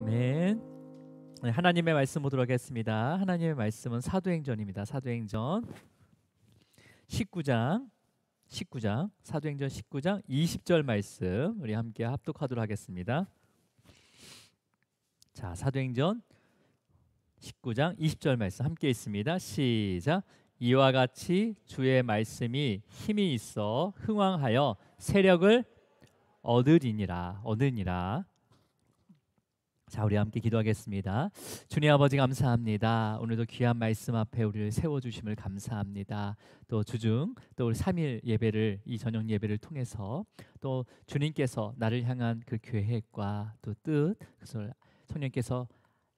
아멘. 네, 하나님의 말씀 보도록 하겠습니다. 하나님의 말씀은 사도행전입니다. 사도행전 19장 사도행전 19장 20절 말씀 우리 함께 합독하도록 하겠습니다. 자, 사도행전 19장 20절 말씀 함께 있습니다. 시작. 이와 같이 주의 말씀이 힘이 있어 흥왕하여 세력을 얻으리니라. 자, 우리 함께 기도하겠습니다. 주님 아버지 감사합니다. 오늘도 귀한 말씀 앞에 우리를 세워주심을 감사합니다. 또 주중 또 우리 3일 예배를 이 저녁 예배를 통해서 또 주님께서 나를 향한 그 계획과 또 뜻 그것을 성령께서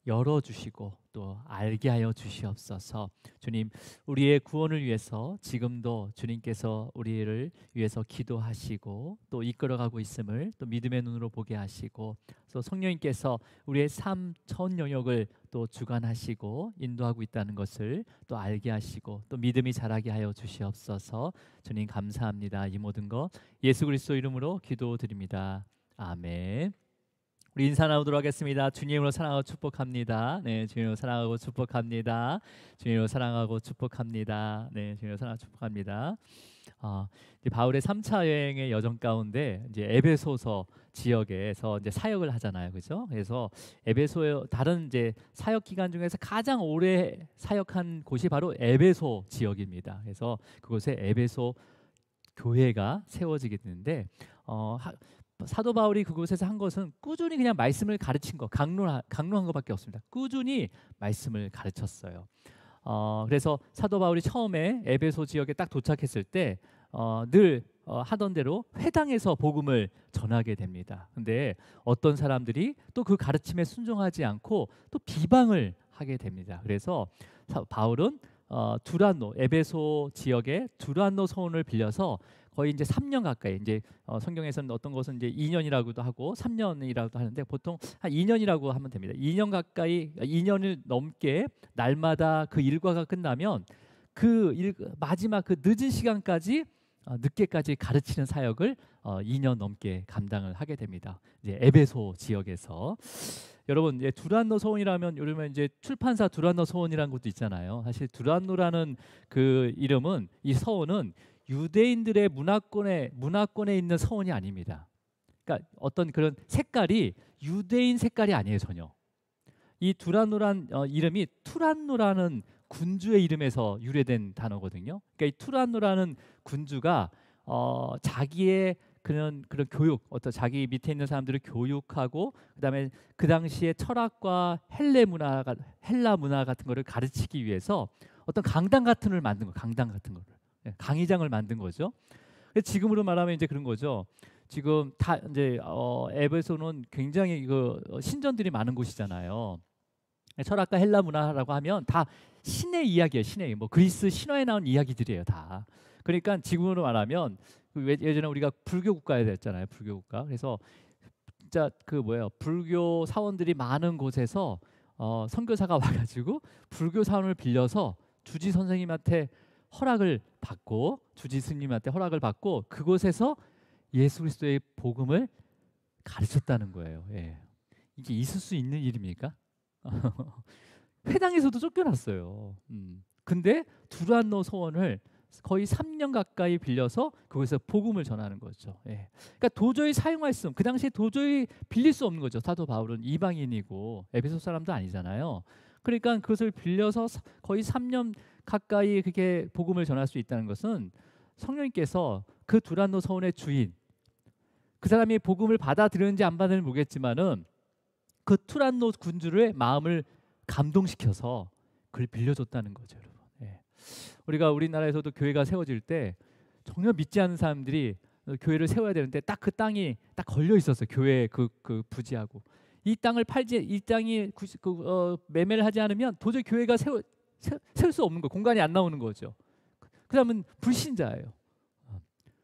열어주시고 또 알게 하여 주시옵소서. 주님, 우리의 구원을 위해서 지금도 주님께서 우리를 위해서 기도하시고 또 이끌어가고 있음을 또 믿음의 눈으로 보게 하시고 또 성령님께서 우리의 삶 전 영역을 또 주관하시고 인도하고 있다는 것을 또 알게 하시고 또 믿음이 자라게 하여 주시옵소서. 주님 감사합니다. 이 모든 것 예수 그리스도 이름으로 기도드립니다. 아멘. 우리 인사 나누도록 하겠습니다. 주님으로 사랑하고 축복합니다. 네, 주님으로 사랑하고 축복합니다. 주님으로 사랑하고 축복합니다. 네, 주님으로 사랑하고 축복합니다. 이제 바울의 3차 여행의 여정 가운데 이제 에베소서 지역에서 이제 사역을 하잖아요, 그렇죠? 그래서 에베소의 다른 이제 사역 기간 중에서 가장 오래 사역한 곳이 바로 에베소 지역입니다. 그래서 그곳에 에베소 교회가 세워지게 되는데 사도 바울이 그곳에서 한 것은 꾸준히 그냥 말씀을 가르친 거, 강론한 것밖에 없습니다. 꾸준히 말씀을 가르쳤어요. 그래서 사도 바울이 처음에 에베소 지역에 딱 도착했을 때 늘 하던 대로 회당에서 복음을 전하게 됩니다. 근데 어떤 사람들이 또 그 가르침에 순종하지 않고 또 비방을 하게 됩니다. 그래서 바울은 에베소 지역의 두란노 소원을 빌려서 거의 이제 3년 가까이 이제 성경에서는 어떤 것은 이제 2년이라고도 하고 3년이라고도 하는데 보통 한 2년이라고 하면 됩니다. 2년 가까이 2년을 넘게 날마다 그 일과가 끝나면 마지막 그 늦은 시간까지 늦게까지 가르치는 사역을 2년 넘게 감당을 하게 됩니다. 이제 에베소 지역에서 여러분 이제 두란노 소원이라면 요즘에 이제 출판사 두란노 소원이라는 것도 있잖아요. 사실 두란노라는 그 이름은 이 서원은 유대인들의 문화권에 있는 서원이 아닙니다. 그러니까 어떤 그런 색깔이 유대인 색깔이 아니에요, 전혀. 이 두란노란 이름이 투란노라는 군주의 이름에서 유래된 단어거든요. 그러니까 이 투란노라는 군주가 자기의 그런 교육, 어떤 자기 밑에 있는 사람들을 교육하고 그다음에 그 당시에 철학과 헬라 문화 같은 거를 가르치기 위해서 어떤 강당 같은 걸 만든 거, 강당 같은 거를. 강의장을 만든 거죠. 지금으로 말하면 이제 그런 거죠. 지금 다 이제 에베소는 굉장히 신전들이 많은 곳이잖아요. 철학과 헬라 문화라고 하면 다 신의 이야기예요. 신의 뭐 그리스 신화에 나온 이야기들이에요, 다. 그러니까 지금으로 말하면 예전에 우리가 불교 국가에 됐잖아요. 불교 국가. 그래서 진짜 불교 사원들이 많은 곳에서 선교사가 와가지고 불교 사원을 빌려서 주지 선생님한테 주지 스님한테 허락을 받고 그곳에서 예수 그리스도의 복음을 가르쳤다는 거예요. 예. 이게 있을 수 있는 일입니까? 회당에서도 쫓겨났어요. 근데 두란노 소원을 거의 3년 가까이 빌려서 그곳에서 복음을 전하는 거죠. 예. 그러니까 도저히 사용할 수 그 당시에 도저히 빌릴 수 없는 거죠. 사도 바울은 이방인이고 에베소 사람도 아니잖아요. 그러니까 그것을 빌려서 거의 3년 가까이 그게 복음을 전할 수 있다는 것은 성령님께서 그 두란노 서원의 주인, 그 사람이 복음을 받아들였는지 안 받았는지 모르겠지만은 그 투란노 군주의 마음을 감동시켜서 그걸 빌려줬다는 거죠, 여러분. 예. 우리가 우리나라에서도 교회가 세워질 때 전혀 믿지 않는 사람들이 교회를 세워야 되는데 딱 그 땅이 딱 걸려 있었어요. 교회 그 부지하고 이 땅이 매매를 하지 않으면 도저히 교회가 세울 수 없는 거, 공간이 안 나오는 거죠. 그다음은 불신자예요.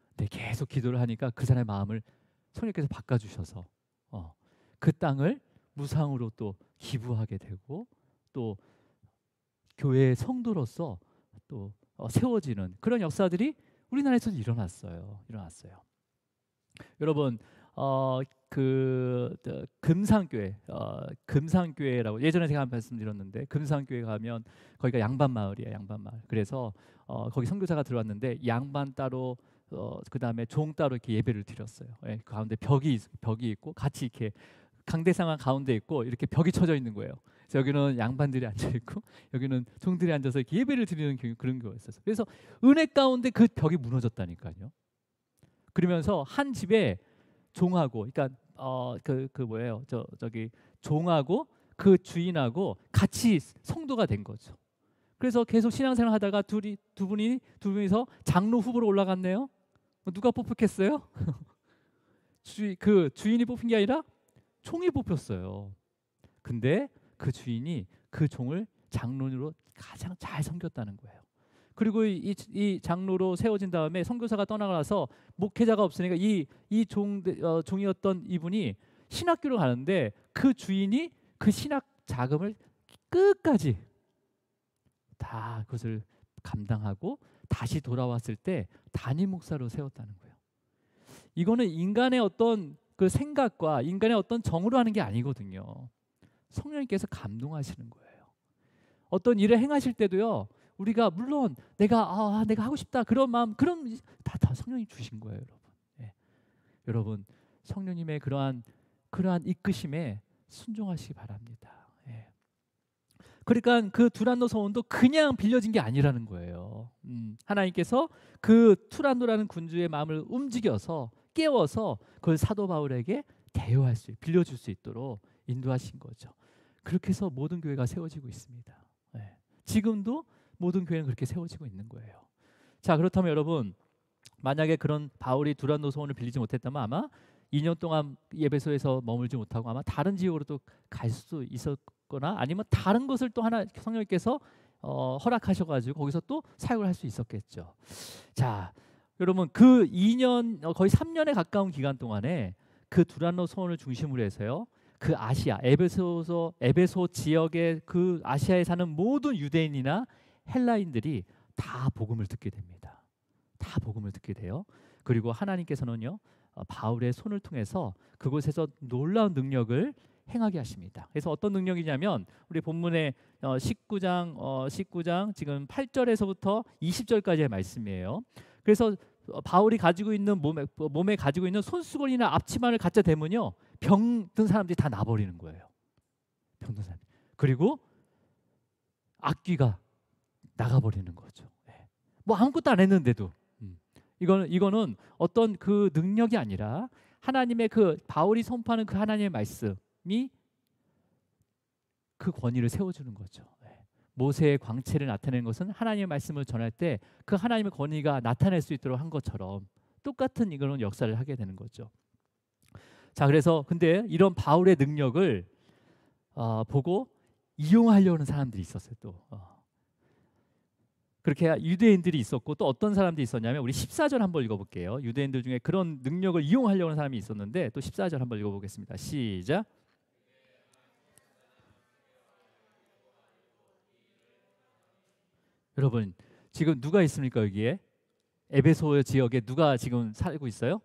근데 계속 기도를 하니까 그 사람의 마음을 성령께서 바꿔주셔서 그 땅을 무상으로 또 기부하게 되고 또 교회의 성도로서 또 세워지는 그런 역사들이 우리나라에서도 일어났어요. 여러분 금산교회, 금산교회라고 예전에 제가 한번 말씀드렸는데, 금산교회 가면 거기가 양반 마을이에요, 양반 마을. 그래서 거기 선교사가 들어왔는데 양반 따로 그다음에 종 따로 이렇게 예배를 드렸어요. 예, 그 가운데 벽이 있고 같이 이렇게 강대상황 가운데 있고 이렇게 벽이 쳐져 있는 거예요. 그래서 여기는 양반들이 앉아 있고 여기는 종들이 앉아서 이렇게 예배를 드리는 그런 거였어요. 그래서 은혜 가운데 그 벽이 무너졌다니까요. 그러면서 한 집에 종하고, 그러니까 그 뭐예요? 저기 종하고 그 주인하고 같이 성도가 된 거죠. 그래서 계속 신앙생활 하다가 두 분이서 장로 후보로 올라갔네요. 누가 뽑혔겠어요? 그 주인이 뽑힌 게 아니라 총이 뽑혔어요. 근데 그 주인이 그 종을 장로로 가장 잘 섬겼다는 거예요. 그리고 이 장로로 세워진 다음에 선교사가 떠나가서 목회자가 없으니까 이 종이었던 이분이 신학교로 가는데 그 주인이 그 신학 자금을 끝까지 다 그것을 감당하고 다시 돌아왔을 때 담임 목사로 세웠다는 거예요. 이거는 인간의 어떤 그 생각과 인간의 어떤 정으로 하는 게 아니거든요. 성령님께서 감동하시는 거예요. 어떤 일을 행하실 때도요, 우리가 물론 내가 하고 싶다 그런 마음, 그럼 다 성령이 주신 거예요, 여러분. 예. 여러분 성령님의 그러한 이끄심에 순종하시기 바랍니다. 예. 그러니까 그 두란노 서원도 그냥 빌려진 게 아니라는 거예요. 하나님께서 그 투란노라는 군주의 마음을 움직여서 깨워서 그걸 사도 바울에게 대여할 수, 빌려줄 수 있도록 인도하신 거죠. 그렇게 해서 모든 교회가 세워지고 있습니다. 네. 지금도 모든 교회는 그렇게 세워지고 있는 거예요. 자, 그렇다면 여러분, 만약에 그런 바울이 두란노 소원을 빌리지 못했다면 아마 2년 동안 예배소에서 머물지 못하고 아마 다른 지역으로 또 갈 수 있었거나 아니면 다른 것을 또 하나 성령님께서 허락하셔가지고 거기서 또 사역을 할 수 있었겠죠. 자, 여러분 그 2년 거의 3년에 가까운 기간 동안에 그 두란노 소원을 중심으로 해서요, 그 아시아 에베소 지역의 그 아시아에 사는 모든 유대인이나 헬라인들이 다 복음을 듣게 됩니다. 다 복음을 듣게 돼요. 그리고 하나님께서는요, 바울의 손을 통해서 그곳에서 놀라운 능력을 행하게 하십니다. 그래서 어떤 능력이냐면 우리 본문의 19장 지금 8절에서부터 20절까지의 말씀이에요. 그래서 바울이 가지고 있는 몸에 가지고 있는 손수건이나 앞치마를 갖다 대면요, 병든 사람들이 다 나버리는 거예요. 병든 사람. 그리고 악귀가 나가버리는 거죠. 뭐 아무것도 안 했는데도 이거는 어떤 그 능력이 아니라 하나님의 그 바울이 선포하는 그 하나님의 말씀이 그 권위를 세워주는 거죠. 모세의 광채를 나타내는 것은 하나님의 말씀을 전할 때 그 하나님의 권위가 나타낼 수 있도록 한 것처럼 똑같은 이거는 역사를 하게 되는 거죠. 자, 그래서 근데 이런 바울의 능력을 보고 이용하려는 사람들이 있었어요. 또 그렇게 유대인들이 있었고 또 어떤 사람들이 있었냐면 우리 14절 한번 읽어볼게요. 유대인들 중에 그런 능력을 이용하려는 사람이 있었는데 또 14절 한번 읽어보겠습니다. 시작. 여러분 지금 누가 있습니까? 여기에 에베소 지역에 누가 지금 살고 있어요?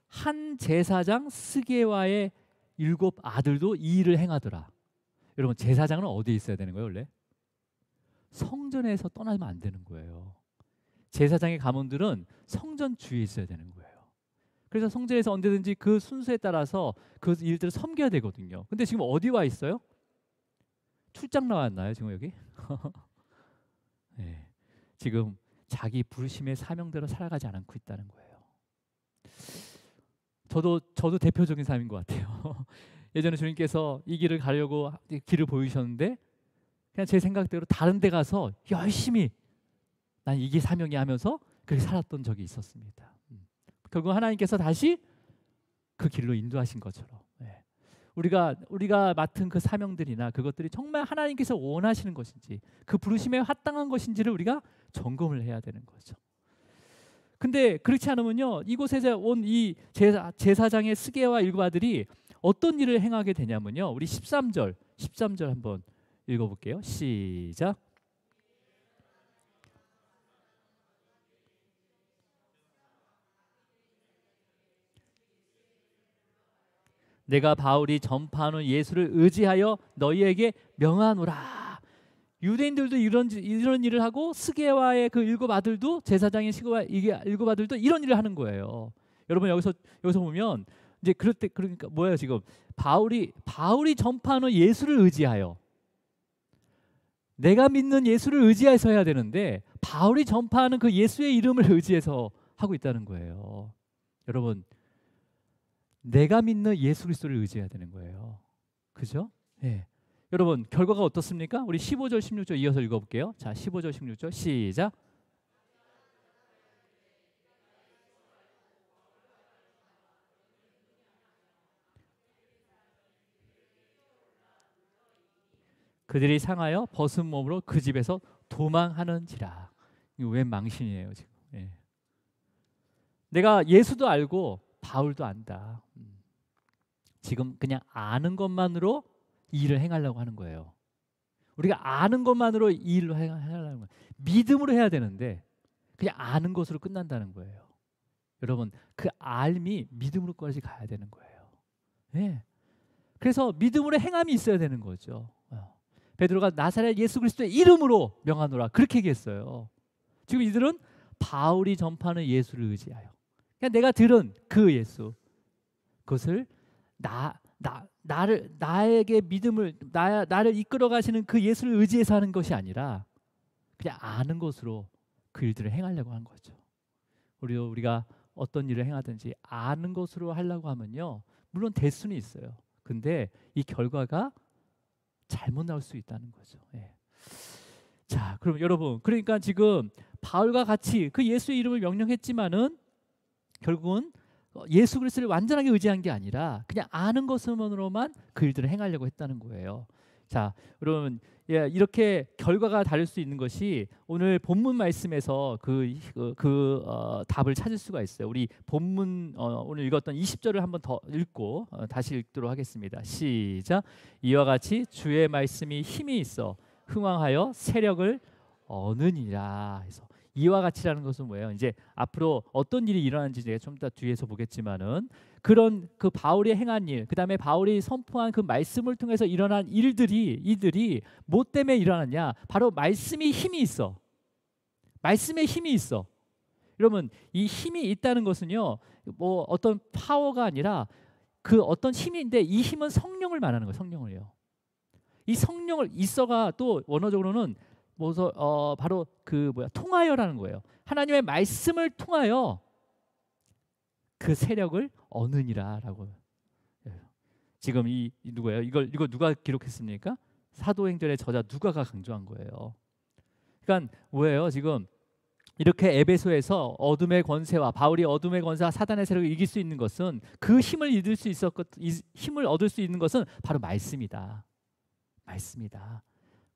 한 제사장 스게와의 7 아들도 이 일을 행하더라. 여러분 제사장은 어디에 있어야 되는 거예요 원래? 성전에서 떠나면 안 되는 거예요. 제사장의 가문들은 성전 주위에 있어야 되는 거예요. 그래서 성전에서 언제든지 그 순서에 따라서 그 일들을 섬겨야 되거든요. 근데 지금 어디 와 있어요? 출장 나왔나요 지금 여기? 네. 지금 자기 부르심의 사명대로 살아가지 않고 있다는 거예요. 저도 대표적인 사람인 것 같아요. 예전에 주님께서 이 길을 가려고 길을 보이셨는데 그냥 제 생각대로 다른 데 가서 열심히 난 이게 사명이 하면서 그렇게 살았던 적이 있었습니다. 결국 하나님께서 다시 그 길로 인도하신 것처럼 우리가 맡은 그 사명들이나 그것들이 정말 하나님께서 원하시는 것인지 그 부르심에 합당한 것인지를 우리가 점검을 해야 되는 거죠. 근데 그렇지 않으면요, 이곳에서 온 이 제사장의 스게와 7 아들이 어떤 일을 행하게 되냐면요, 우리 13절 한번 읽어볼게요. 시작. 내가 바울이 전파하는 예수를 의지하여 너희에게 명하노라. 유대인들도 이런 일을 하고 스게와의 그 일곱 아들도 제사장인 스게와 이게 일곱 아들도 이런 일을 하는 거예요. 여러분 여기서 보면 이제 그럴 때 그러니까 뭐예요 지금 바울이 전파하는 예수를 의지하여 내가 믿는 예수를 의지해서 해야 되는데 바울이 전파하는 그 예수의 이름을 의지해서 하고 있다는 거예요. 여러분 내가 믿는 예수 그리스도를 의지해야 되는 거예요. 그죠? 네. 여러분 결과가 어떻습니까? 우리 15절 16절 이어서 읽어볼게요. 자 15절 16절 시작. 그들이 상하여 벗은 몸으로 그 집에서 도망하는지라. 이거 웬 망신이에요 지금. 예. 내가 예수도 알고 바울도 안다. 지금 그냥 아는 것만으로 이 일을 행하려고 하는 거예요. 우리가 아는 것만으로 이 일을 하려는 거예요. 믿음으로 해야 되는데 그냥 아는 것으로 끝난다는 거예요. 여러분 그 알미 믿음으로까지 가야 되는 거예요. 예. 그래서 믿음으로 행함이 있어야 되는 거죠. 베드로가 나사렛 예수 그리스도의 이름으로 명하노라 그렇게 얘기했어요. 지금 이들은 바울이 전파하는 예수를 의지하여 그냥 내가 들은 그 예수 그것을 나에게 믿음을 나를 이끌어 가시는 그 예수를 의지해서 하는 것이 아니라 그냥 아는 것으로 그 일들을 행하려고 하는 거죠. 우리가 어떤 일을 행하든지 아는 것으로 하려고 하면요 물론 될 수는 있어요. 근데 이 결과가 잘못 나올 수 있다는 거죠. 예. 자, 그럼 여러분, 그러니까 지금 바울과 같이 그 예수의 이름을 명령했지만은 결국은 예수 그리스도를 완전하게 의지한 게 아니라 그냥 아는 것으로만 그 일들을 행하려고 했다는 거예요. 자, 여러분, 예, 이렇게 결과가 다를 수 있는 것이 오늘 본문 말씀에서 답을 찾을 수가 있어요. 우리 본문 오늘 읽었던 20절을 한번 더 읽고 다시 읽도록 하겠습니다. 시작. 이와 같이 주의 말씀이 힘이 있어 흥왕하여 세력을 얻느니라. 해서 이와 같이라는 것은 뭐예요? 이제 앞으로 어떤 일이 일어나는지 제가 좀 더 뒤에서 보겠지만은 그런 그 바울이 행한 일, 그다음에 바울이 선포한 그 말씀을 통해서 일어난 이들이 뭐 때문에 일어났냐? 바로 말씀이 힘이 있어. 말씀에 힘이 있어. 여러분, 이 힘이 있다는 것은요, 뭐 어떤 파워가 아니라 그 어떤 힘인데 이 힘은 성령을 말하는 거예요. 성령을요. 이 성령을 있어가 또 원어적으로는 바로 통하여라는 거예요. 하나님의 말씀을 통하여 그 세력을 얻느니라라고. 지금 이 누구예요? 이거 누가 기록했습니까? 사도행전의 저자 누가가 강조한 거예요. 그러니까 뭐예요? 지금 이렇게 에베소에서 어둠의 권세와 바울이 어둠의 권세와 사단의 세력을 이길 수 있는 것은 그 힘을 힘을 얻을 수 있는 것은 바로 말씀이다. 말씀이다.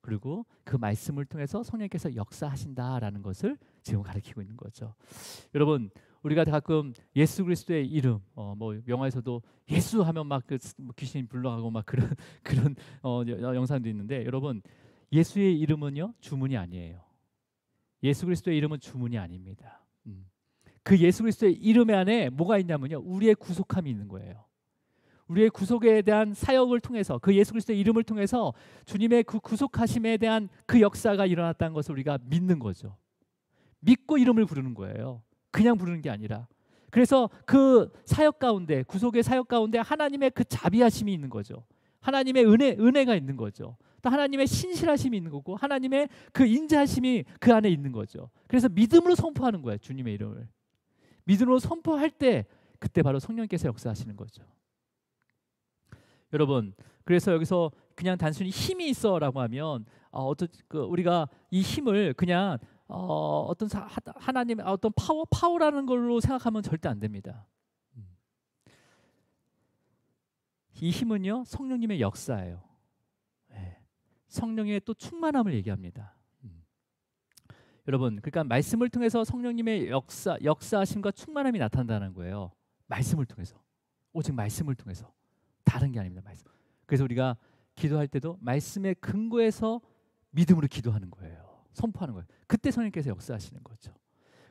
그리고 그 말씀을 통해서 성령께서 역사하신다라는 것을 지금 가르치고 있는 거죠. 여러분, 우리가 가끔 예수 그리스도의 이름, 뭐 영화에서도 예수 하면 막 귀신 불러가고 막 그런 영상도 있는데, 여러분 예수의 이름은요 주문이 아니에요. 예수 그리스도의 이름은 주문이 아닙니다. 그 예수 그리스도의 이름 안에 뭐가 있냐면요, 우리의 구속함이 있는 거예요. 우리의 구속에 대한 사역을 통해서 그 예수 그리스도의 이름을 통해서 주님의 그 구속하심에 대한 그 역사가 일어났다는 것을 우리가 믿는 거죠. 믿고 이름을 부르는 거예요. 그냥 부르는 게 아니라. 그래서 그 사역 가운데, 구속의 사역 가운데 하나님의 그 자비하심이 있는 거죠. 하나님의 은혜가 있는 거죠. 또 하나님의 신실하심이 있는 거고 하나님의 그 인자하심이 그 안에 있는 거죠. 그래서 믿음으로 선포하는 거예요. 주님의 이름을. 믿음으로 선포할 때 그때 바로 성령께서 역사하시는 거죠. 여러분, 그래서 여기서 그냥 단순히 힘이 있어라고 하면 우리가 이 힘을 그냥 하나님의 어떤 파워라는 걸로 생각하면 절대 안 됩니다. 이 힘은요 성령님의 역사예요. 네. 성령의 또 충만함을 얘기합니다. 여러분, 그러니까 말씀을 통해서 성령님의 역사하심과 충만함이 나타난다는 거예요. 말씀을 통해서, 오직 말씀을 통해서. 다른 게 아닙니다. 말씀. 그래서 우리가 기도할 때도 말씀의 근거에서 믿음으로 기도하는 거예요. 선포하는 거예요. 그때 성령께서 역사하시는 거죠.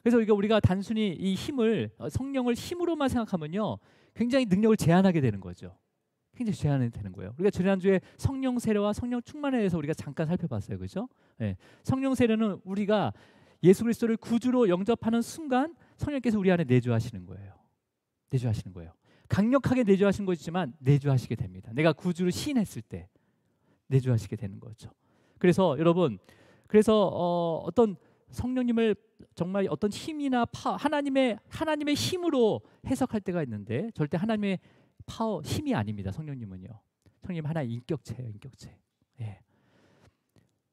그래서 우리가 단순히 이 힘을, 성령을 힘으로만 생각하면요 굉장히 능력을 제한하게 되는 거죠. 굉장히 제한이 되는 거예요. 우리가 지난주에 성령 세례와 성령 충만에 대해서 우리가 잠깐 살펴봤어요. 그렇죠? 예. 성령 세례는 우리가 예수 그리스도를 구주로 영접하는 순간 성령께서 우리 안에 내주하시는 거예요. 내주하시는 거예요. 강력하게 내주하신 것이지만 내주하시게 됩니다. 내가 구주를 시인했을 때 내주하시게 되는 거죠. 그래서 여러분, 그래서 어떤 성령님을 정말 어떤 힘이나 하나님의 힘으로 해석할 때가 있는데 절대 하나님의 힘이 아닙니다. 성령님은요. 성령님 하나의 인격체예요. 인격체. 예.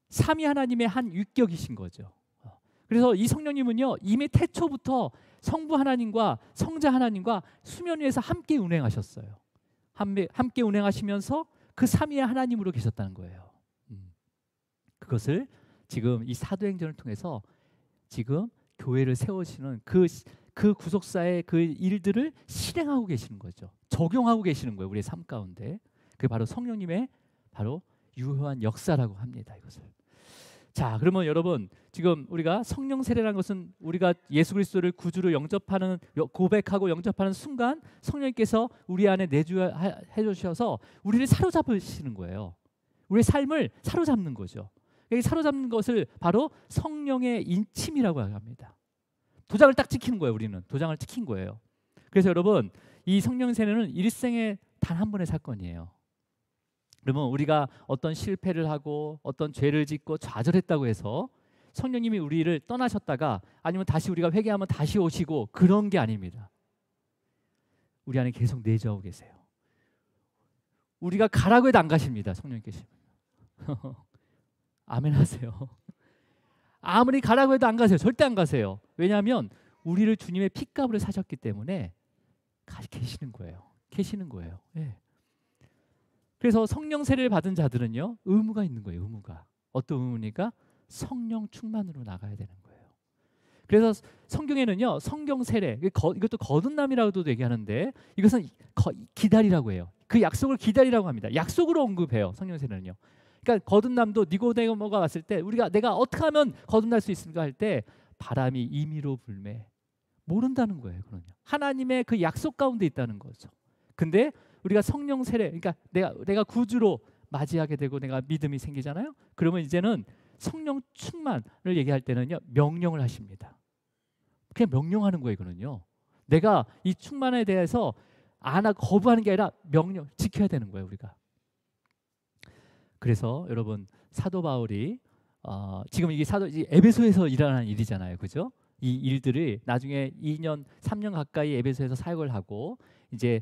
삼위 하나님의 한 윗격이신 거죠. 그래서 이 성령님은요 이미 태초부터 성부 하나님과 성자 하나님과 수면 위에서 함께 운행하셨어요. 함께 운행하시면서 그 삼위의 하나님으로 계셨다는 거예요. 그것을 지금 이 사도행전을 통해서 지금 교회를 세우시는 그 구속사의 그 일들을 실행하고 계시는 거죠. 적용하고 계시는 거예요. 우리의 삶 가운데. 그게 바로 성령님의 바로 유효한 역사라고 합니다. 이것을. 자, 그러면 여러분 지금 우리가 성령 세례라는 것은 우리가 예수 그리스도를 구주로 영접하는 고백하고 영접하는 순간 성령님께서 우리 안에 내주해 주셔서 우리를 사로잡으시는 거예요. 우리의 삶을 사로잡는 거죠. 이 사로잡는 것을 바로 성령의 인침이라고 합니다. 도장을 딱 찍히는 거예요. 우리는 도장을 찍힌 거예요. 그래서 여러분 이 성령 세례는 일생에 단 한 번의 사건이에요. 그러면 우리가 어떤 실패를 하고 어떤 죄를 짓고 좌절했다고 해서 성령님이 우리를 떠나셨다가 아니면 다시 우리가 회개하면 다시 오시고 그런 게 아닙니다. 우리 안에 계속 내주하고 계세요. 우리가 가라고 해도 안 가십니다. 성령님께서. 아멘 하세요. 아무리 가라고 해도 안 가세요. 절대 안 가세요. 왜냐하면 우리를 주님의 핏값으로 사셨기 때문에 계시는 거예요. 계시는 거예요. 예. 그래서 성령 세례를 받은 자들은요 의무가 있는 거예요. 의무가. 어떤 의무니까 성령 충만으로 나가야 되는 거예요. 그래서 성경에는요 성경 세례 이것도 거듭남이라고도 얘기하는데 이것은 기다리라고 해요. 그 약속을 기다리라고 합니다. 약속으로 언급해요. 성령 세례는요. 그러니까 거듭남도 니고데모가 왔을 때 내가 어떻게 하면 거듭날 수 있을까 할 때 바람이 임의로 불매 모른다는 거예요. 그러면 하나님의 그 약속 가운데 있다는 거죠. 근데 우리가 성령 세례, 그러니까 내가 구주로 맞이하게 되고 내가 믿음이 생기잖아요. 그러면 이제는 성령 충만을 얘기할 때는요 명령을 하십니다. 그냥 명령하는 거예요. 이거는요. 내가 이 충만에 대해서 거부하는 게 아니라 명령 지켜야 되는 거예요. 우리가. 그래서 여러분 사도 바울이 지금 이게 에베소에서 일어나는 일이잖아요. 그죠? 이 일들을 나중에 2년, 3년 가까이 에베소에서 사역을 하고 이제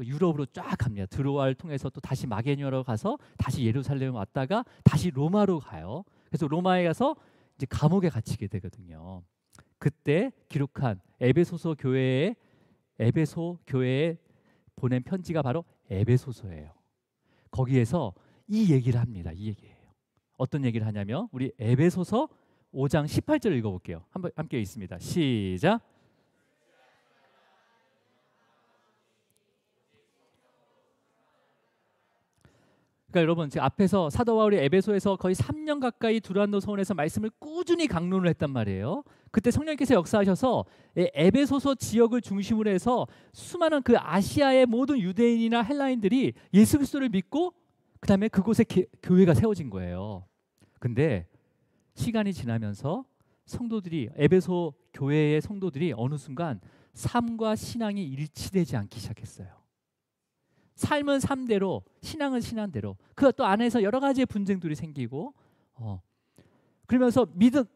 유럽으로 쫙 갑니다. 드로아를 통해서 또 다시 마게니아로 가서 다시 예루살렘 왔다가 다시 로마로 가요. 그래서 로마에 가서 이제 감옥에 갇히게 되거든요. 그때 기록한 에베소 교회에 보낸 편지가 바로 에베소서예요. 거기에서 이 얘기를 합니다. 이 얘기예요. 어떤 얘기를 하냐면 우리 에베소서 5장 18절 읽어볼게요. 함께 있습니다. 시작. 그러니까 여러분 지금 앞에서 사도 바울이 에베소에서 거의 3년 가까이 두란노 서원에서 말씀을 꾸준히 강론을 했단 말이에요. 그때 성령께서 역사하셔서 에베소서 지역을 중심으로 해서 수많은 그 아시아의 모든 유대인이나 헬라인들이 예수 그리스도를 믿고 그 다음에 그곳에 교회가 세워진 거예요. 근데 시간이 지나면서 에베소 교회의 성도들이 어느 순간 삶과 신앙이 일치되지 않기 시작했어요. 삶은 삶대로, 신앙은 신앙대로. 또 안에서 여러 가지의 분쟁들이 생기고, 그러면서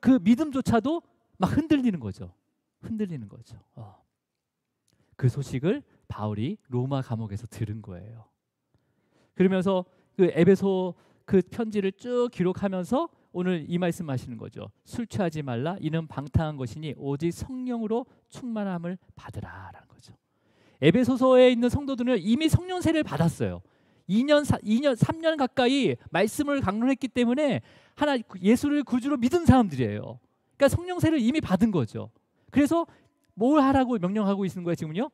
그 믿음조차도 막 흔들리는 거죠. 그 소식을 바울이 로마 감옥에서 들은 거예요. 그러면서 그 에베소 그 편지를 쭉 기록하면서 오늘 이 말씀하시는 거죠. 술 취하지 말라. 이는 방탕한 것이니 오직 성령으로 충만함을 받으라라는 거죠. 에베소서에 있는 성도들은 이미 성령 세례를 받았어요. 3년 가까이 말씀을 강론했기 때문에 예수를 구주로 믿은 사람들이에요. 그러니까 성령 세례를 이미 받은 거죠. 그래서 뭘 하라고 명령하고 있는 거예요, 지금요?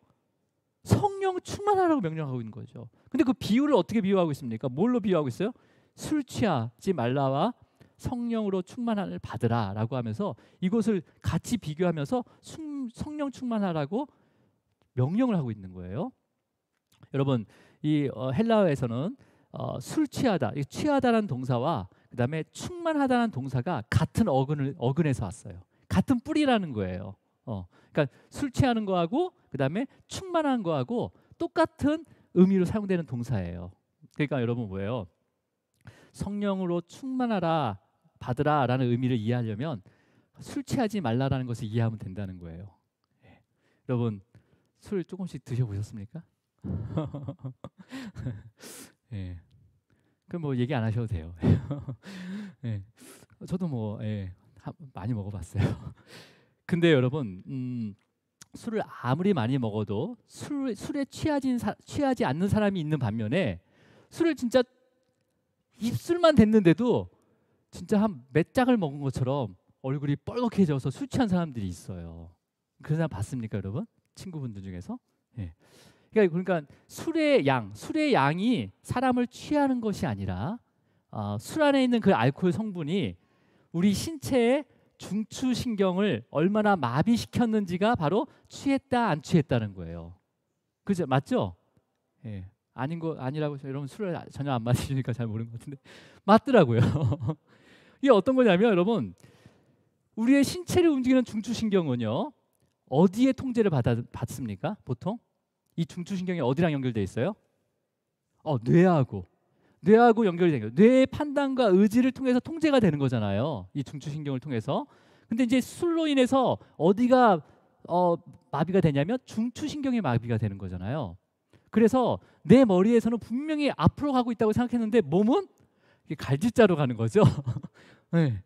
성령 충만하라고 명령하고 있는 거죠. 근데 그 비유를 어떻게 비유하고 있습니까? 뭘로 비유하고 있어요? 술 취하지 말라와 성령으로 충만함을 받으라라고 하면서 이것을 같이 비교하면서 성령 충만하라고 명령을 하고 있는 거예요. 여러분 이 헬라어에서는 술 취하다, 이 취하다라는 동사와 그다음에 충만하다는 동사가 같은 어근에서 왔어요. 같은 뿌리라는 거예요. 그러니까 술 취하는 거하고 그다음에 충만한 거하고 똑같은 의미로 사용되는 동사예요. 그러니까 여러분 뭐예요? 성령으로 충만하라, 받으라라는 의미를 이해하려면 술 취하지 말라라는 것을 이해하면 된다는 거예요. 예. 여러분 술 조금씩 드셔보셨습니까? 예. 그럼 뭐 얘기 안 하셔도 돼요. 예. 저도 뭐 많이 먹어봤어요. 근데 여러분 술을 아무리 많이 먹어도 술에 취하지 않는 사람이 있는 반면에 술을 진짜 입술만 댔는데도 진짜 한 몇 짝을 먹은 것처럼 얼굴이 뻘겋게져서 술 취한 사람들이 있어요. 그런 사람 봤습니까, 여러분? 친구분들 중에서? 예. 그러니까 술의 양이 사람을 취하는 것이 아니라 술 안에 있는 그 알코올 성분이 우리 신체의 중추신경을 얼마나 마비시켰는지가 바로 취했다 안 취했다는 거예요. 그죠? 맞죠? 예. 아니라고 여러분 술을 전혀 안 마시니까 잘 모르는 것 같은데 맞더라고요. 이게 어떤 거냐면 여러분 우리의 신체를 움직이는 중추신경은요 어디에 통제를 받습니까? 보통 이 중추신경이 어디랑 연결돼 있어요? 뇌하고 연결이 되는 거예요. 뇌의 판단과 의지를 통해서 통제가 되는 거잖아요. 이 중추신경을 통해서. 근데 이제 술로 인해서 어디가 마비가 되냐면 중추신경이 마비가 되는 거잖아요. 그래서 내 머리에서는 분명히 앞으로 가고 있다고 생각했는데 몸은 갈짓자로 가는 거죠. 네.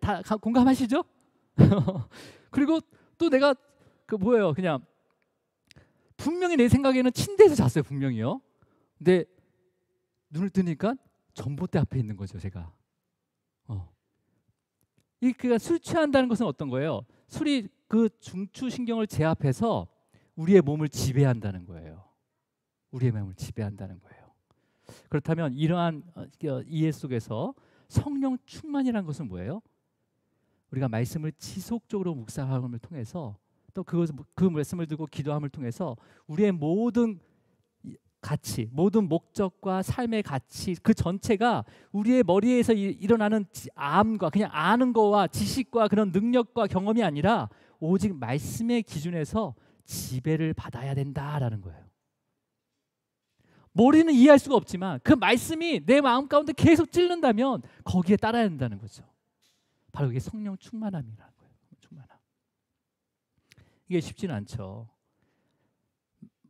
다 공감하시죠? 그리고 또 내가 그냥 분명히 내 생각에는 침대에서 잤어요, 분명히요. 근데 눈을 뜨니까 전봇대 앞에 있는 거죠, 제가. 그러니까 술 취한다는 것은 어떤 거예요? 술이 그 중추신경을 제압해서 우리의 몸을 지배한다는 거예요. 우리의 몸을 지배한다는 거예요. 그렇다면 이러한 이해 속에서 성령 충만이라는 것은 뭐예요? 우리가 말씀을 지속적으로 묵상함을 통해서 또 그 말씀을 두고 기도함을 통해서 우리의 모든 가치, 모든 목적과 삶의 가치 그 전체가 우리의 머리에서 일어나는 암과 그냥 아는 거와 지식과 그런 능력과 경험이 아니라 오직 말씀의 기준에서 지배를 받아야 된다라는 거예요. 머리는 이해할 수가 없지만 그 말씀이 내 마음 가운데 계속 찔른다면 거기에 따라야 된다는 거죠. 바로 그게 성령 충만함이라는 거예요. 충만함. 이게 쉽지는 않죠.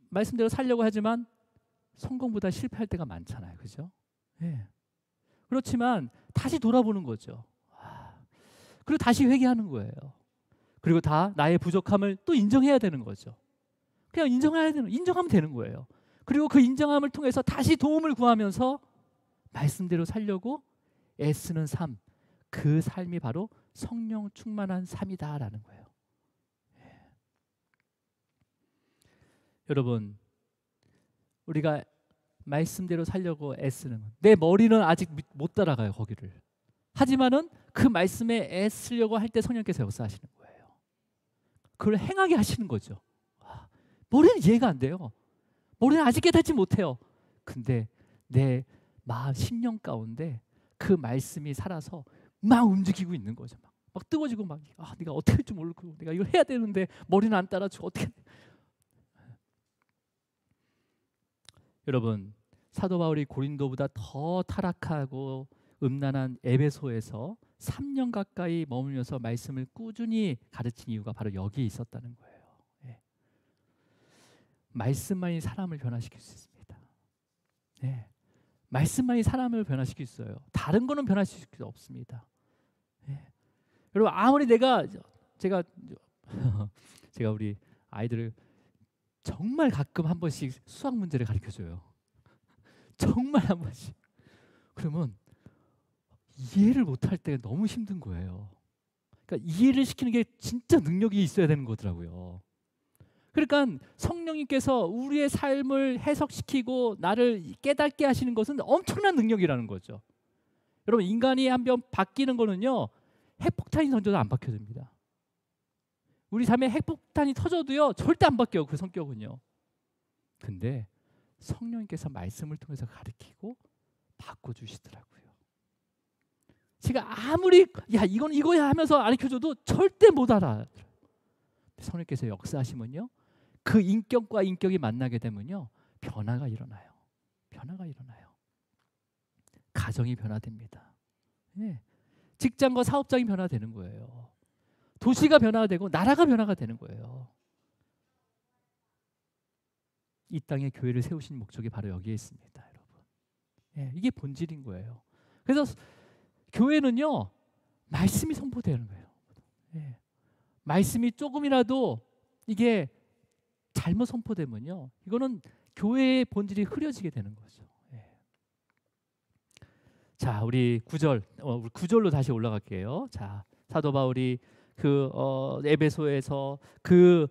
말씀대로 살려고 하지만 성공보다 실패할 때가 많잖아요. 그죠? 예. 그렇지만 다시 돌아보는 거죠. 그리고 다시 회개하는 거예요. 그리고 다 나의 부족함을 또 인정해야 되는 거죠. 그냥 인정하면 되는 거예요. 그리고 그 인정함을 통해서 다시 도움을 구하면서 말씀대로 살려고 애쓰는 삶, 그 삶이 바로 성령 충만한 삶이다라는 거예요. 예. 여러분, 우리가 말씀대로 살려고 애쓰는 내 머리는 아직 못 따라가요, 거기를. 하지만은 그 말씀에 애쓰려고 할 때 성령께서 역사하시는 거예요. 그걸 행하게 하시는 거죠. 머리는 이해가 안 돼요. 머리는 아직 깨닫지 못해요. 근데 내 마음, 심령 가운데 그 말씀이 살아서 막 움직이고 있는 거죠. 막 뜨거워지고 내가 어떻게 할 줄 모르고 내가 이걸 해야 되는데 머리는 안 따라주고 어떻게. 여러분, 사도 바울이 고린도보다 더 타락하고 음란한 에베소에서 3년 가까이 머물면서 말씀을 꾸준히 가르친 이유가 바로 여기에 있었다는 거예요. 예. 말씀만이 사람을 변화시킬 수 있습니다. 예. 말씀만이 사람을 변화시킬 수 있어요. 다른 거는 변화시킬 수 없습니다. 예. 여러분, 아무리 제가 우리 아이들을 정말 가끔 한 번씩 수학 문제를 가르쳐줘요. 정말 한 번씩. 그러면 이해를 못할 때 너무 힘든 거예요. 그러니까 이해를 시키는 게 진짜 능력이 있어야 되는 거더라고요. 그러니까 성령님께서 우리의 삶을 해석시키고 나를 깨닫게 하시는 것은 엄청난 능력이라는 거죠. 여러분, 인간이 한번 바뀌는 거는요, 핵폭탄이 던져도 안 바뀌어집니다. 우리 삶에 핵폭탄이 터져도요 절대 안 바뀌어요, 그 성격은요. 근데 성령님께서 말씀을 통해서 가르치고 바꿔주시더라고요. 제가 아무리 야 이건 이거야 하면서 가르쳐줘도 절대 못 알아. 성령님께서 역사하시면요, 그 인격과 인격이 만나게 되면요, 변화가 일어나요. 변화가 일어나요. 가정이 변화됩니다. 예. 직장과 사업장이 변화되는 거예요. 도시가 변화가 되고 나라가 변화가 되는 거예요. 이 땅에 교회를 세우신 목적이 바로 여기에 있습니다, 여러분. 예, 이게 본질인 거예요. 그래서 교회는요, 말씀이 선포되는 거예요. 예. 말씀이 조금이라도 이게 잘못 선포되면요, 이거는 교회의 본질이 흐려지게 되는 거죠. 예. 자, 우리 9절, 우리 9절로 다시 올라갈게요. 자, 사도 바울이 그 에베소에서 그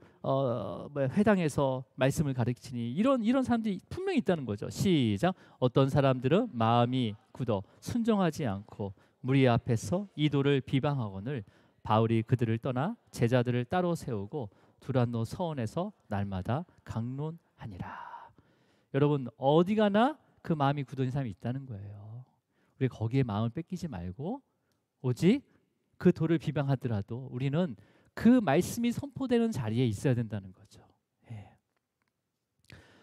회당에서 말씀을 가르치니 이런 사람들이 분명히 있다는 거죠. 시작. 어떤 사람들은 마음이 굳어 순종하지 않고 무리 앞에서 이도를 비방하거늘 바울이 그들을 떠나 제자들을 따로 세우고 두란노 서원에서 날마다 강론하니라. 여러분, 어디 가나 그 마음이 굳은 사람이 있다는 거예요. 우리 거기에 마음을 뺏기지 말고 오직 그 도를 비방하더라도 우리는 그 말씀이 선포되는 자리에 있어야 된다는 거죠. 예.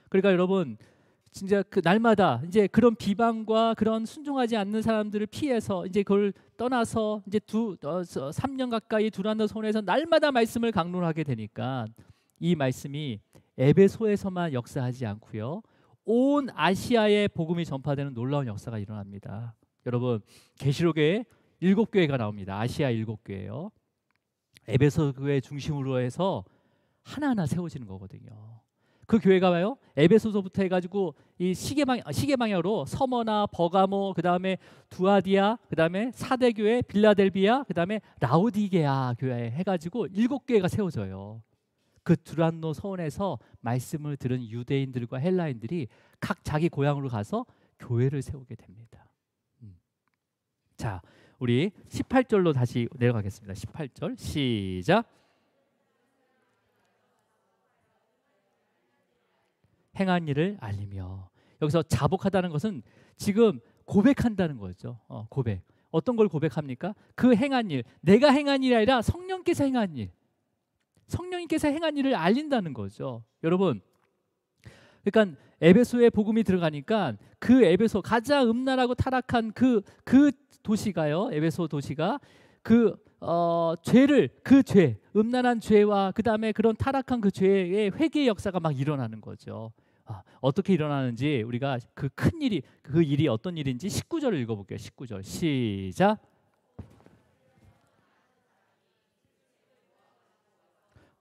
그러니까 여러분, 진짜 그 날마다 이제 그런 비방과 그런 순종하지 않는 사람들을 피해서 이제 그걸 떠나서 이제 3년 가까이 두란노 손에서 날마다 말씀을 강론하게 되니까 이 말씀이 에베소에서만 역사하지 않고요, 온 아시아에 복음이 전파되는 놀라운 역사가 일어납니다. 여러분, 계시록에 7교회가 나옵니다. 아시아 7교회요. 에베소 교회 중심으로 해서 하나하나 세워지는 거거든요. 그 교회가 봐요, 에베소서부터 해가지고 이 시계 방향으로 서머나 버가모, 그 다음에 두아디아, 그 다음에 사대교회, 빌라델비아, 그 다음에 라오디게아 교회 해가지고 7교회가 세워져요. 그 두란노 서원에서 말씀을 들은 유대인들과 헬라인들이 각 자기 고향으로 가서 교회를 세우게 됩니다. 자, 우리 18절로 다시 내려가겠습니다. 18절 시작. 행한 일을 알리며, 여기서 자복하다는 것은 지금 고백한다는 거죠. 고백. 어떤 걸 고백합니까? 그 행한 일, 내가 행한 일이 아니라 성령께서 행한 일, 성령님께서 행한 일을 알린다는 거죠. 여러분, 그러니까 에베소에 복음이 들어가니까 그 에베소 가장 음란하고 타락한 그 도시가요, 에베소 도시가 그 죄, 음란한 죄와 그 다음에 그런 타락한 그 죄의 회개의 역사가 막 일어나는 거죠. 어떻게 일어나는지 우리가 그 큰 일이, 그 일이 어떤 일인지 19절을 읽어볼게요. 19절 시작.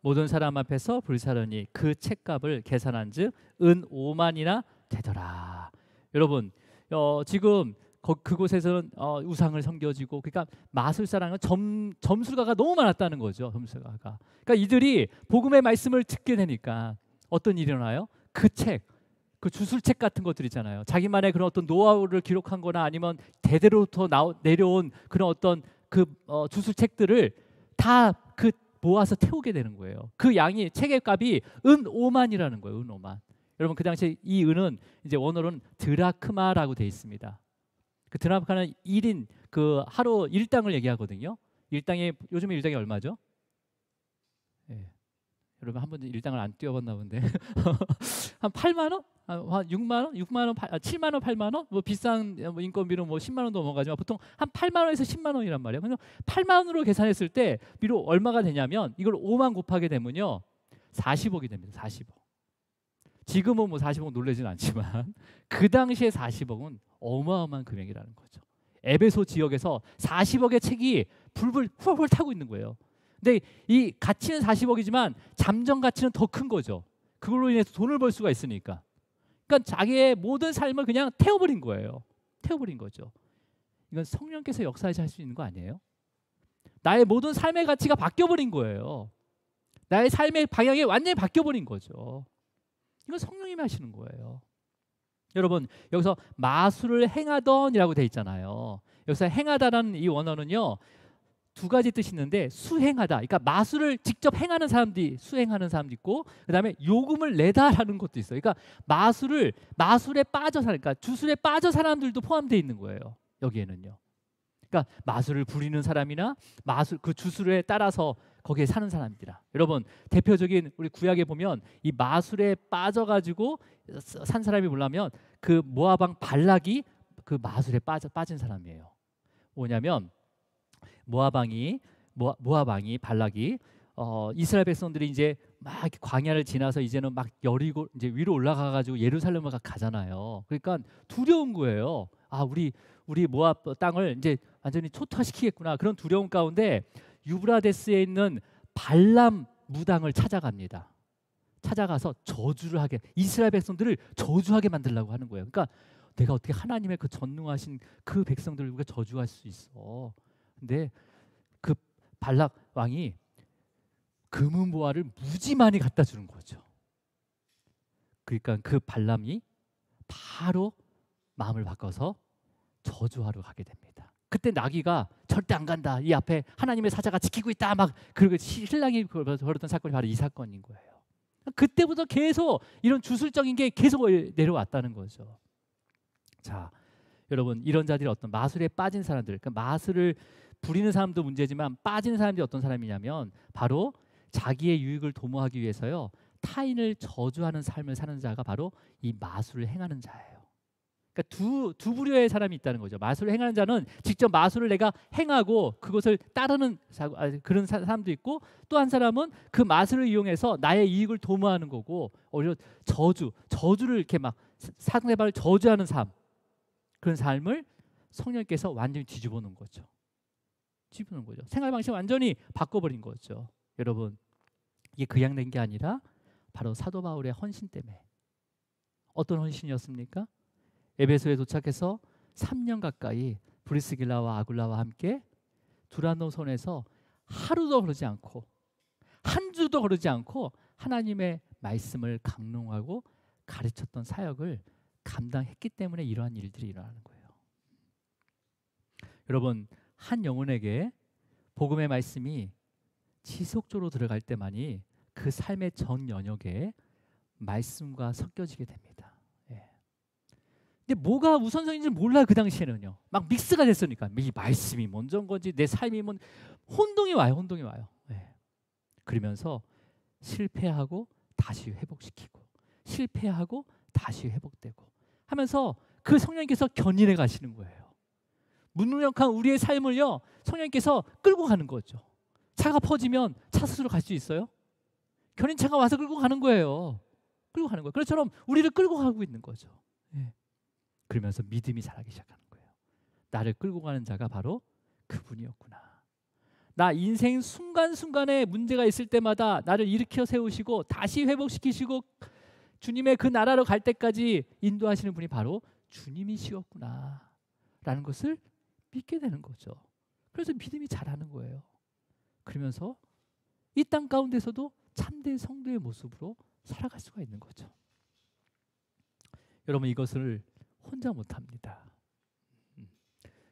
모든 사람 앞에서 불사르니 그 책값을 계산한즉 은 5만이나 되더라. 여러분, 지금 그곳에서는 우상을 섬겨지고, 그러니까 마술사라는 건 점술가가 너무 많았다는 거죠. 점술가가. 그러니까 이들이 복음의 말씀을 듣게 되니까 어떤 일이 일어나요? 그 책, 그 주술책 같은 것들 있잖아요. 자기만의 그런 어떤 노하우를 기록한 거나 아니면 대대로부터 내려온 그런 어떤 그 주술책들을 다 그 모아서 태우게 되는 거예요. 그 양이, 책의 값이 은 5만이라는 거예요. 은 5만. 여러분, 그 당시에 이 은은 이제 원어로는 드라크마라고 되어 있습니다. 그 드라크마는 1인 그 하루 일당을 얘기하거든요. 일당이, 요즘에 일당이 얼마죠? 예. 여러분 한 번도 일당을 안 뛰어봤나 본데. 한 8만 원? 한 6만 원? 6만 원? 7만 원? 8만 원? 뭐 비싼 인건비는 뭐 10만 원도 넘어가지만 보통 한 8만 원에서 10만 원이란 말이에요. 그래서 8만 원으로 계산했을 때 비록 얼마가 되냐면 이걸 5만 곱하게 되면요 40억이 됩니다. 40억. 지금은 뭐 40억 놀라지는 않지만 그 당시에 40억은 어마어마한 금액이라는 거죠. 에베소 지역에서 40억의 책이 불불 훌훌 타고 있는 거예요. 근데 이 가치는 40억이지만 잠정 가치는 더 큰 거죠. 그걸로 인해서 돈을 벌 수가 있으니까. 그러니까 자기의 모든 삶을 그냥 태워버린 거예요. 태워버린 거죠. 이건 성령께서 역사하실 수 있는 거 아니에요? 나의 모든 삶의 가치가 바뀌어버린 거예요. 나의 삶의 방향이 완전히 바뀌어버린 거죠. 이건 성령님이 하시는 거예요. 여러분, 여기서 마술을 행하던이라고 돼 있잖아요. 여기서 행하다라는 이 원어는요, 두 가지 뜻이 있는데 수행하다. 그러니까 마술을 직접 행하는 사람들이 수행하는 사람도 있고 그다음에 요금을 내다라는 것도 있어요. 그러니까 마술에 빠져 사는 그러니까 주술에 빠져 사람들도 포함되어 있는 거예요. 여기에는요. 그러니까 마술을 부리는 사람이나 마술 그 주술에 따라서 거기에 사는 사람들이라. 여러분 대표적인 우리 구약에 보면 이 마술에 빠져가지고 산 사람이 뭐냐면 그 모아방 발락이 그 마술에 빠진 사람이에요. 뭐냐면 모아방이 발락이 이스라엘 백성들이 이제 막 광야를 지나서 이제는 막 여리고 이제 위로 올라가가지고 예루살렘을 가잖아요. 그러니까 두려운 거예요. 아 우리 모압 땅을 이제 완전히 초토화시키겠구나 그런 두려움 가운데 유브라데스에 있는 발람 무당을 찾아갑니다. 찾아가서 저주를 하게 이스라엘 백성들을 저주하게 만들려고 하는 거예요. 그러니까 내가 어떻게 하나님의 그 전능하신 그 백성들을 우리가 저주할 수 있어? 근데 그 발락 왕이 금은 보화를 무지 많이 갖다 주는 거죠. 그러니까 그 발람이 바로 마음을 바꿔서 저주하러 가게 됩니다. 그때 나귀가 절대 안 간다. 이 앞에 하나님의 사자가 지키고 있다. 막 그리고 신랑이 벌였던 사건이 바로 이 사건인 거예요. 그때부터 계속 이런 주술적인 게 계속 내려왔다는 거죠. 자, 여러분 이런 자들이 어떤 마술에 빠진 사람들, 그러니까 마술을 부리는 사람도 문제지만 빠진 사람들이 어떤 사람이냐면 바로 자기의 유익을 도모하기 위해서요 타인을 저주하는 삶을 사는 자가 바로 이 마술을 행하는 자예요. 그러니까 두 부류의 사람이 있다는 거죠. 마술을 행하는 자는 직접 마술을 내가 행하고 그것을 따르는 그런 사람도 있고 또 한 사람은 그 마술을 이용해서 나의 이익을 도모하는 거고 오히려 저주를 이렇게 막 상대방을 저주하는 삶 그런 삶을 성령께서 완전히 뒤집어 놓은 거죠. 뒤집어 놓은 거죠. 생활 방식을 완전히 바꿔버린 거죠. 여러분 이게 그냥 된 게 아니라 바로 사도 바울의 헌신 때문에. 어떤 헌신이었습니까? 에베소에 도착해서 3년 가까이 브리스길라와 아굴라와 함께 두란노선에서 하루도 거르지 않고 한 주도 거르지 않고 하나님의 말씀을 강론하고 가르쳤던 사역을 감당했기 때문에 이러한 일들이 일어나는 거예요. 여러분 한 영혼에게 복음의 말씀이 지속적으로 들어갈 때만이 그 삶의 전 영역에 말씀과 섞여지게 됩니다. 근데 뭐가 우선성인지 몰라 그 당시에는요. 막 믹스가 됐으니까 이 말씀이 먼저인 건지 내 삶이 뭔 혼동이 와요. 그러면서 실패하고 다시 회복시키고 실패하고 다시 회복되고 하면서 그 성령님께서 견인해 가시는 거예요. 무능력한 우리의 삶을요 성령님께서 끌고 가는 거죠. 차가 퍼지면 차 스스로 갈 수 있어요? 견인차가 와서 끌고 가는 거예요. 그것처럼 우리를 끌고 가고 있는 거죠. 그러면서 믿음이 자라기 시작하는 거예요. 나를 끌고 가는 자가 바로 그분이었구나. 나 인생 순간순간에 문제가 있을 때마다 나를 일으켜 세우시고 다시 회복시키시고 주님의 그 나라로 갈 때까지 인도하시는 분이 바로 주님이시었구나 라는 것을 믿게 되는 거죠. 그래서 믿음이 자라는 거예요. 그러면서 이 땅 가운데서도 참된 성도의 모습으로 살아갈 수가 있는 거죠. 여러분 이것을 혼자 못합니다.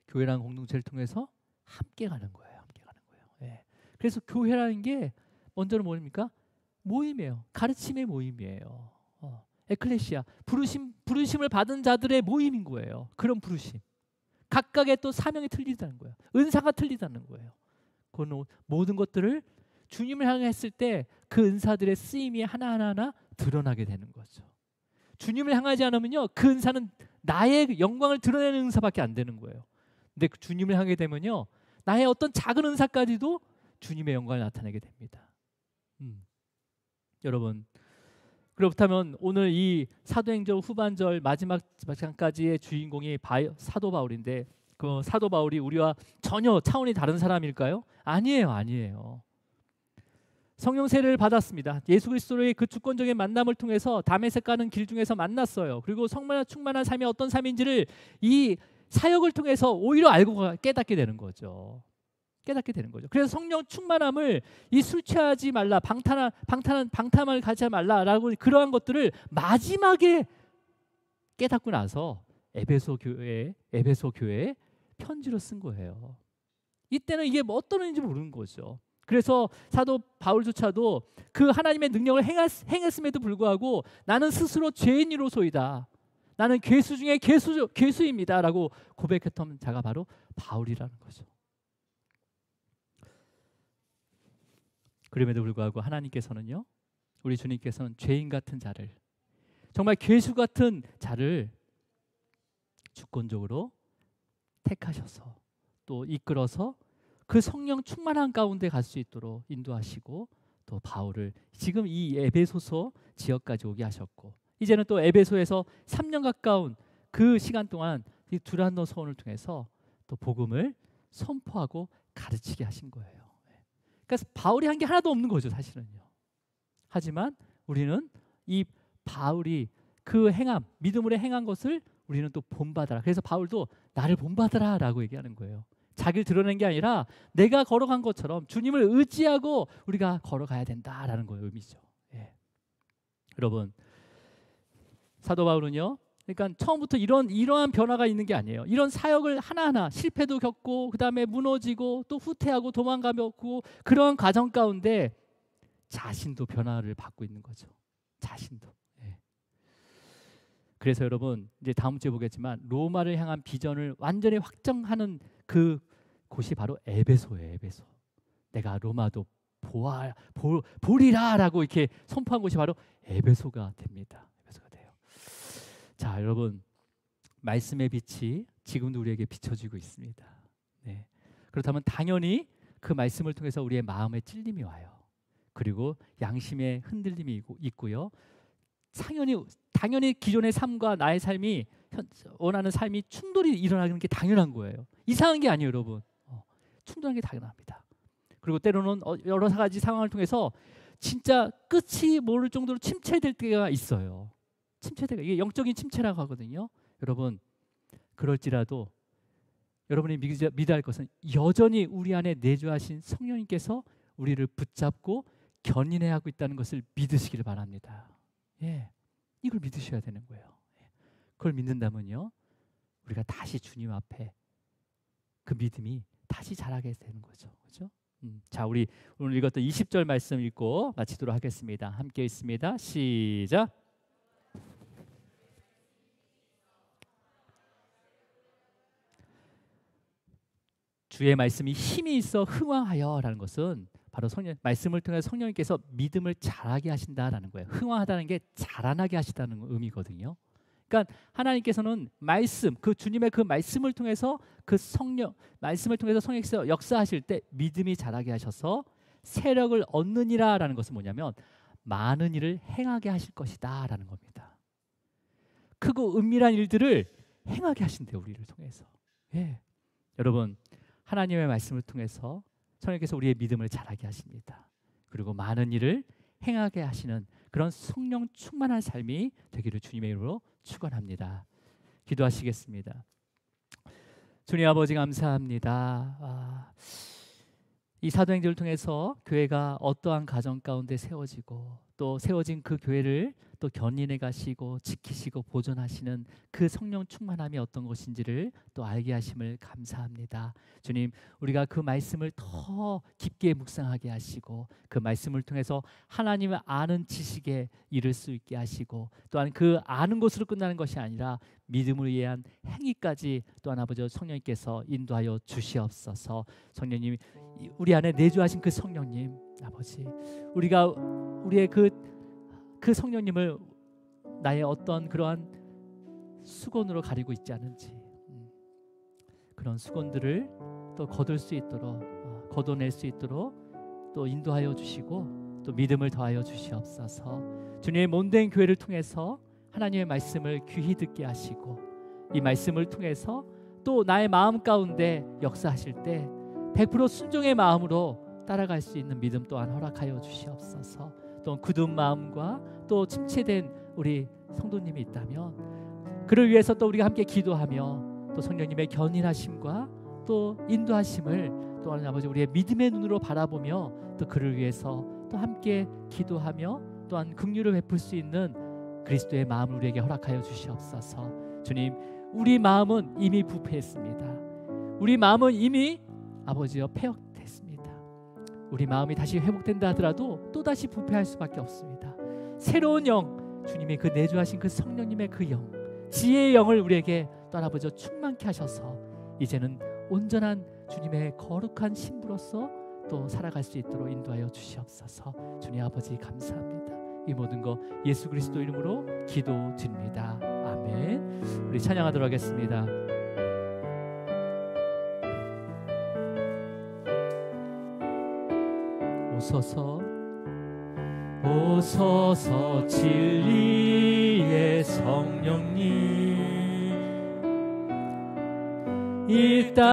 교회라는 공동체를 통해서 함께 가는 거예요. 그래서 교회라는 게 먼저는 뭡니까? 모임이에요. 가르침의 모임이에요. 에클레시아 부르심을 받은 자들의 모임인 거예요. 그런 부르심. 각각의 또 사명이 틀리다는 거예요. 은사가 틀리다는 거예요. 그건 모든 것들을 주님을 향해 했을 때 그 은사들의 쓰임이 하나하나 드러나게 되는 거죠. 주님을 향하지 않으면요 그 은사는 나의 영광을 드러내는 은사밖에 안 되는 거예요. 근데 그 주님을 향하게 되면요 나의 어떤 작은 은사까지도 주님의 영광을 나타내게 됩니다. 여러분 그렇다면 오늘 이 사도행전 후반절 마지막 장까지의 주인공이 사도 바울인데 그 사도 바울이 우리와 전혀 차원이 다른 사람일까요? 아니에요. 성령 세례를 받았습니다. 예수 그리스도의 그 주권적인 만남을 통해서 다메섹 가는 길 중에서 만났어요. 그리고 성령과 충만한 삶이 어떤 삶인지를 이 사역을 통해서 오히려 알고 깨닫게 되는 거죠. 그래서 성령 충만함을 이 술 취하지 말라, 방탕을 가지 말라라고 그러한 것들을 마지막에 깨닫고 나서 에베소 교회에 편지로 쓴 거예요. 이때는 이게 뭐 어떤 의미인지 모르는 거죠. 그래서 사도 바울조차도 그 하나님의 능력을 행했음에도 불구하고 나는 스스로 죄인이로소이다. 나는 괴수 중에 괴수입니다. 라고 고백했던 자가 바로 바울이라는 거죠. 그럼에도 불구하고 하나님께서는요, 우리 주님께서는 죄인 같은 자를, 정말 괴수 같은 자를 주권적으로 택하셔서 또 이끌어서 그 성령 충만한 가운데 갈 수 있도록 인도하시고, 또 바울을 지금 이 에베소서 지역까지 오게 하셨고, 이제는 또 에베소에서 3년 가까운 그 시간 동안 이 두란노 서원을 통해서 또 복음을 선포하고 가르치게 하신 거예요. 그러니까 바울이 한 게 하나도 없는 거죠, 사실은요. 하지만 우리는 이 바울이 그 행함, 믿음으로 행한 것을 우리는 또 본받아라. 그래서 바울도 나를 본받아라 라고 얘기하는 거예요. 자기를 드러낸 게 아니라 내가 걸어간 것처럼 주님을 의지하고 우리가 걸어가야 된다라는 거예요, 의미죠. 예. 여러분, 사도 바울은요, 그러니까 처음부터 이러한 변화가 있는 게 아니에요. 이런 사역을 하나하나 실패도 겪고, 그 다음에 무너지고, 또 후퇴하고 도망가고, 그런 과정 가운데 자신도 변화를 받고 있는 거죠. 자신도. 예. 그래서 여러분, 이제 다음 주에 보겠지만 로마를 향한 비전을 완전히 확정하는 그 곳이 바로 에베소예요. 에베소. 내가 로마도 보리라라고 이렇게 선포한 곳이 바로 에베소가 됩니다. 에베소가 돼요. 자, 여러분, 말씀의 빛이 지금도 우리에게 비춰지고 있습니다. 네. 그렇다면 당연히 그 말씀을 통해서 우리의 마음에 찔림이 와요. 그리고 양심의 흔들림이 있고요. 당연히 기존의 삶과 나의 삶이 원하는 삶이 충돌이 일어나는 게 당연한 거예요. 이상한 게 아니에요, 여러분. 충돌하는 게 당연합니다. 그리고 때로는 여러 가지 상황을 통해서 진짜 끝이 모를 정도로 침체될 때가 있어요. 이게 영적인 침체라고 하거든요. 여러분, 그럴지라도 여러분이 믿어야 할 것은 여전히 우리 안에 내주하신 성령님께서 우리를 붙잡고 견인해 하고 있다는 것을 믿으시기를 바랍니다. 예, 이걸 믿으셔야 되는 거예요. 그걸 믿는다면요, 우리가 다시 주님 앞에 그 믿음이 다시 자라게 되는 거죠. 그렇죠? 자, 우리 오늘 읽었던 20절 말씀 읽고 마치도록 하겠습니다. 함께 읽습니다. 시작. 주의 말씀이 힘이 있어 흥왕하여라는 것은 바로 말씀을 통해 성령님께서 믿음을 자라게 하신다라는 거예요. 흥왕하다는 게 자라나게 하시다는 의미거든요. 그러니까 하나님께서는 말씀, 그 주님의 그 말씀을 통해서 말씀을 통해서 성령께서 역사하실 때 믿음이 자라게 하셔서 세력을 얻느니라라는 것은 뭐냐면 많은 일을 행하게 하실 것이다라는 겁니다. 크고 은밀한 일들을 행하게 하신대요, 우리를 통해서. 예. 여러분, 하나님의 말씀을 통해서 성령께서 우리의 믿음을 자라게 하십니다. 그리고 많은 일을 행하게 하시는 그런 성령 충만한 삶이 되기를 주님의 이름으로 축원합니다. 기도하시겠습니다. 주님 아버지, 감사합니다. 이 사도행전을 통해서 교회가 어떠한 가정 가운데 세워지고, 또 세워진 그 교회를 또 견인해 가시고 지키시고 보존하시는 그 성령 충만함이 어떤 것인지를 또 알게 하심을 감사합니다. 주님, 우리가 그 말씀을 더 깊게 묵상하게 하시고, 그 말씀을 통해서 하나님을 아는 지식에 이를 수 있게 하시고, 또한 그 아는 것으로 끝나는 것이 아니라 믿음을 위한 행위까지 또한 아버지 성령님께서 인도하여 주시옵소서. 성령님, 우리 안에 내주하신 그 성령님, 아버지, 우리가 우리의 그 성령님을 나의 어떤 그러한 수건으로 가리고 있지 않은지, 그런 수건들을 또 거둘 수 있도록, 걷어낼 수 있도록 또 인도하여 주시고, 또 믿음을 더하여 주시옵소서. 주님의 몸된 교회를 통해서 하나님의 말씀을 귀히 듣게 하시고, 이 말씀을 통해서 또 나의 마음 가운데 역사하실 때 100% 순종의 마음으로 따라갈 수 있는 믿음 또한 허락하여 주시옵소서. 또 굳은 마음과 또 침체된 우리 성도님이 있다면 그를 위해서 또 우리가 함께 기도하며, 또 성령님의 견인하심과 또 인도하심을 또한 아버지 우리의 믿음의 눈으로 바라보며, 또 그를 위해서 또 함께 기도하며 또한 긍휼을 베풀 수 있는 그리스도의 마음을 우리에게 허락하여 주시옵소서. 주님, 우리 마음은 이미 부패했습니다. 우리 마음은 이미 아버지여 폐역됐습니다. 우리 마음이 다시 회복된다 하더라도 또다시 부패할 수밖에 없습니다. 새로운 영, 주님이 그 내주하신 그 성령님의 그 영, 지혜의 영을 우리에게 또 아버지여 충만케 하셔서 이제는 온전한 주님의 거룩한 신부로서 또 살아갈 수 있도록 인도하여 주시옵소서. 주님 아버지 감사합니다. 이 모든 거 예수 그리스도 이름으로 기도드립니다. 아멘. 우리 찬양하도록 하겠습니다. 오소서 오소서 진리의 성령님 이 땅